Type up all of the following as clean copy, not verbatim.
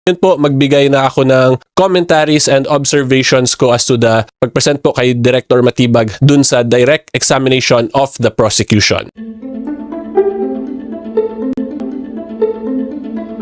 Yun po, magbigay na ako ng commentaries and observations ko as to the pag-present po kay Director Matibag dun sa direct examination of the prosecution.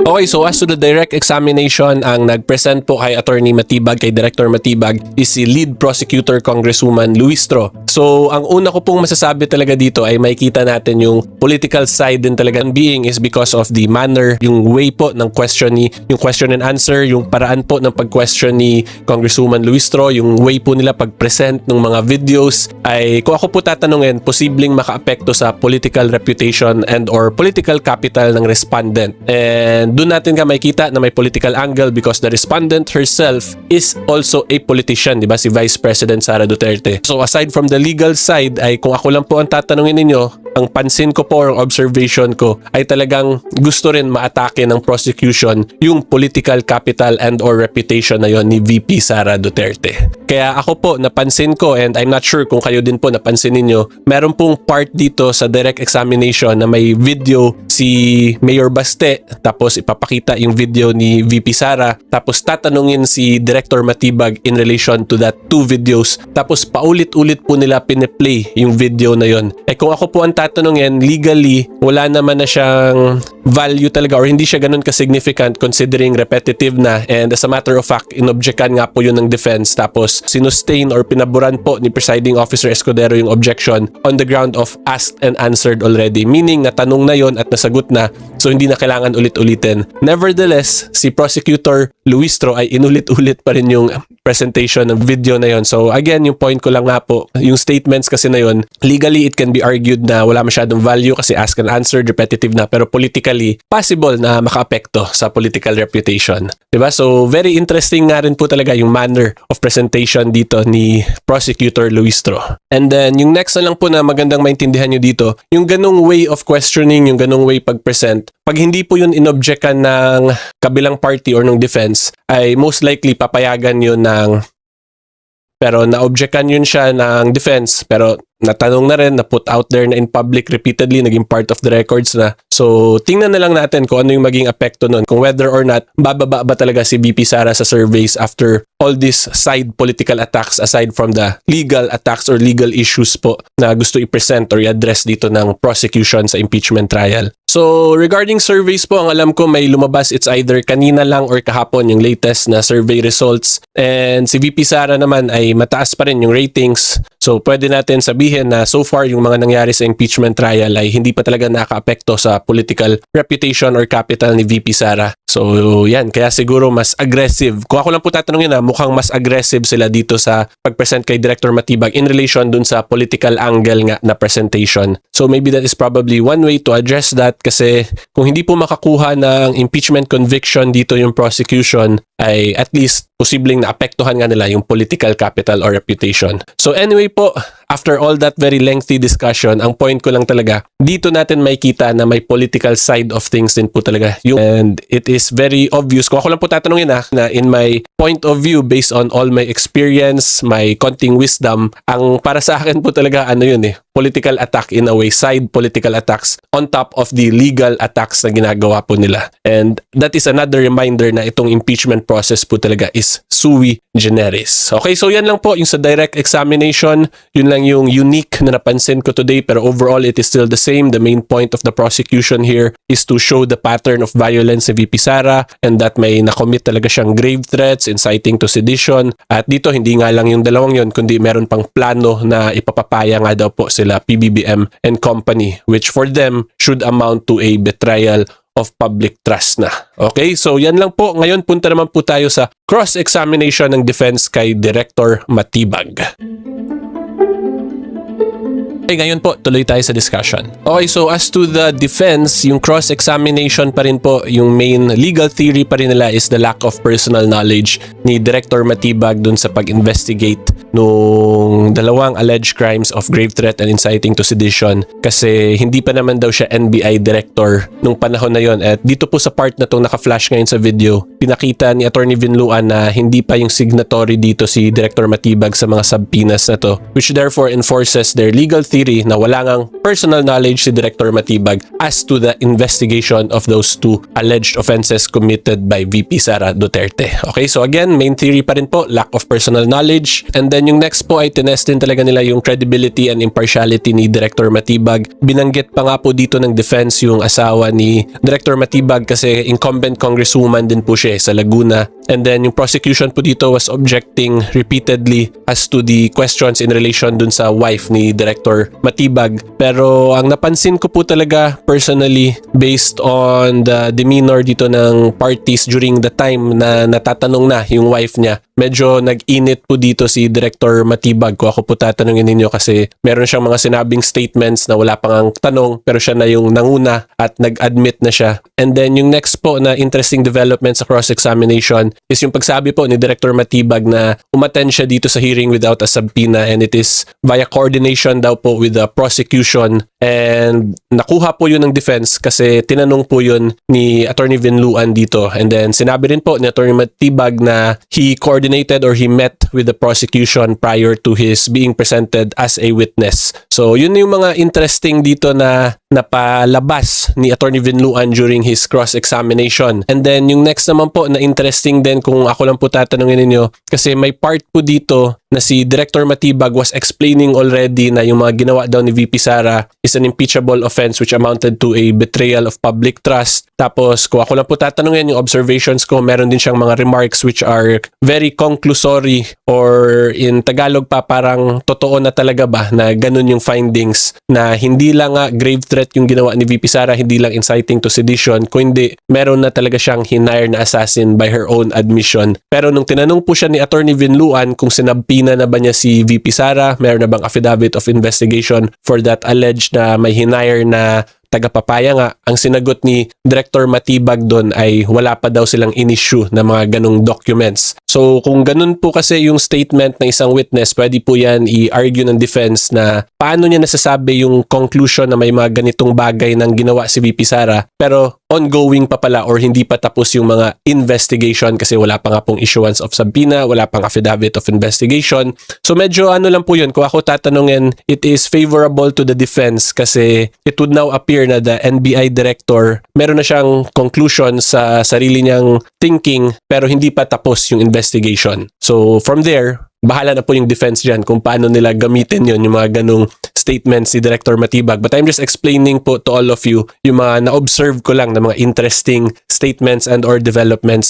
Okay, so as to the direct examination, ang nag-present po kay Attorney Matibag, kay Director Matibag, is si Lead Prosecutor Congresswoman Luistro. So, ang una ko pong masasabi talaga dito ay makikita natin yung political side din talaga ng being is because of the manner, yung way po ng question yung question and answer, yung paraan po ng pag-question ni Congresswoman Luistro, yung way po nila pag-present ng mga videos ay, kung ako po tatanungin, posibleng maka-apekto sa political reputation and or political capital ng respondent. And doon natin makikita na may political angle because the respondent herself is also a politician, di ba? Si Vice President Sara Duterte. So aside from the legal side, ay kung ako lang po ang tatanungin ninyo, ang pansin ko po, ang observation ko, ay talagang gusto rin maatake ng prosecution yung political capital and or reputation na yon ni VP Sara Duterte. Kaya ako po, napansin ko, and I'm not sure kung kayo din po napansin ninyo, meron pong part dito sa direct examination na may video si Mayor Baste, tapos ipapakita yung video ni VP Sara, tapos tatanungin si Director Matibag in relation to that two videos, tapos paulit-ulit po nila piniplay yung video na yon. Kung ako po ang tatanungin, legally, wala naman na siyang value talaga or hindi siya ganun ka-significant considering repetitive na, and as a matter of fact, inobjekan nga po yun ng defense, tapos sinustain or pinaburan po ni Presiding Officer Escudero yung objection on the ground of asked and answered already, meaning natanong na yon at nasagot na, so hindi na kailangan ulit-ulitin. Nevertheless, si Prosecutor Luistro ay inulit-ulit pa rin yung presentation ng video na yon. So again, yung point ko lang nga po, yung statements kasi na yon, legally it can be argued na wala masyadong value kasi ask and answered, repetitive na, pero politically, possible na makaapekto sa political reputation. Diba? So very interesting nga rin po talaga yung manner of presentation dito ni Prosecutor Luistro. And then yung next na lang po na magandang maintindihan nyo dito, yung ganong way of questioning, yung ganong way pag-present, pag hindi po yun inobjekan ng kabilang party or ng defense, ay most likely papayagan yun ng, pero na-objectan yun siya ng defense, pero natanong na rin, na put out there na in public repeatedly, naging part of the records na. So, tingnan na lang natin kung ano yung maging apekto nun. Kung whether or not, bababa ba talaga si VP Sara sa surveys after all these side political attacks aside from the legal attacks or legal issues po na gusto i-present or i-address dito ng prosecution sa impeachment trial. So, regarding surveys po, ang alam ko may lumabas, it's either kanina lang or kahapon yung latest na survey results. And si VP Sara naman ay mataas pa rin yung ratings. So, pwede natin sabihin na so far yung mga nangyari sa impeachment trial ay hindi pa talaga nakaapekto sa political reputation or capital ni VP Sara. So, yan. Kaya siguro mas aggressive. Kung ako lang po tatanungin na, mukhang mas aggressive sila dito sa pag-present kay Director Matibag in relation dun sa political angle nga na presentation. So, maybe that is probably one way to address that kasi kung hindi po makakuha ng impeachment conviction dito yung prosecution, ay at least posibleng naapektuhan nga nila yung political capital or reputation. So anyway po, after all that very lengthy discussion, ang point ko lang talaga, dito natin makikita na may political side of things din po talaga. And it is very obvious, kung ako lang po tatanungin na in my point of view, based on all my experience, my konting wisdom, ang para sa akin po talaga, political attack in a way, side political attacks on top of the legal attacks na ginagawa po nila. And that is another reminder na itong impeachment process po talaga is sui generis. Okay, so yan lang po yung sa direct examination. Yun lang yung unique na napansin ko today, pero overall it is still the same. The main point of the prosecution here is to show the pattern of violence ni VP Sara and that may nakomit talaga siyang grave threats, inciting to sedition. At dito hindi nga lang yung dalawang yun, kundi meron pang plano na ipapapaya nga daw po sila PBBM and company, which for them should amount to a betrayal of public trust na. Okay, so yan lang po. Ngayon punta naman po tayo sa cross-examination ng defense kay Director Matibag. Okay, ngayon po, tuloy tayo sa discussion. Okay, so as to the defense, yung cross-examination pa rin po, yung main legal theory pa rin nila is the lack of personal knowledge ni Director Matibag dun sa pag-investigate nung dalawang alleged crimes of grave threat and inciting to sedition kasi hindi pa naman daw siya NBI director nung panahon na yon. At dito po sa part na itong naka-flash ngayon sa video, pinakita ni Attorney Vinluan na hindi pa yung signatory dito si Director Matibag sa mga subpoenas na to, which therefore enforces their legal theory na wala ngang personal knowledge si Director Matibag as to the investigation of those two alleged offenses committed by VP Sara Duterte. Okay, so again, main theory pa rin po, lack of personal knowledge. And then yung next po ay tinest din talaga nila yung credibility and impartiality ni Director Matibag. Binanggit pa nga po dito ng defense yung asawa ni Director Matibag kasi incumbent congresswoman din po siya sa Laguna. And then yung prosecution po dito was objecting repeatedly as to the questions in relation dun sa wife ni Director Matibag. Pero ang napansin ko po talaga personally based on the demeanor dito ng parties during the time na natatanong na yung wife niya, medyo nag-init po dito si Director Matibag kung ako po tatanungin ninyo kasi meron siyang mga sinabing statements na wala pang ang tanong pero siya na yung nanguna at nag-admit na siya. And then yung next po na interesting development sa cross-examination is yung pagsabi po ni Director Matibag na umattend siya dito sa hearing without a subpoena and it is via coordination daw po with the prosecution. And nakuha po yun ng defense kasi tinanong po yun ni Attorney Vinluan dito. And then sinabi rin po ni Attorney Matibag na he coordinated or he met with the prosecution prior to his being presented as a witness. So yun yung mga interesting dito na napalabas ni Attorney Vinluan during his cross-examination. And then yung next naman po na interesting din kung ako lang po tatanungin ninyo kasi may part po dito na si Director Matibag was explaining already na yung mga ginawa daw ni VP Sara is an impeachable offense which amounted to a betrayal of public trust. Tapos kung ako lang po tatanungin yung observations ko, meron din siyang mga remarks which are very conclusory or in Tagalog pa parang totoo na talaga ba na ganun yung findings na hindi lang nga grave threat yung ginawa ni VP Sara, hindi lang inciting to sedition, kundi meron na talaga siyang hinire na assassin by her own admission. Pero nung tinanong po siya ni Attorney Vinluan kung sinabpina na ba niya si VP Sara, meron na bang affidavit of investigation for that alleged na may hinire na tagapapaya nga, ang sinagot ni Director Matibag doon ay wala pa daw silang in-issue na mga ganong documents. So kung ganun po kasi yung statement ng isang witness, pwede po yan i-argue ng defense na paano niya nasasabi yung conclusion na may mga ganitong bagay ng ginawa si VP Sara pero ongoing pa pala or hindi pa tapos yung mga investigation kasi wala pa nga pong issuance of subpoena, wala pang affidavit of investigation. So medyo ano lang po yun, kung ako tatanungin, it is favorable to the defense kasi it would now appear na the NBI director meron na siyang conclusion sa sarili niyang thinking pero hindi pa tapos yung investigation. So from there, bahala na po yung defense dyan kung paano nila gamitin yun, yung mga ganong statements si Director Matibag. But I'm just explaining po to all of you yung mga na-observe ko lang na mga interesting statements and or developments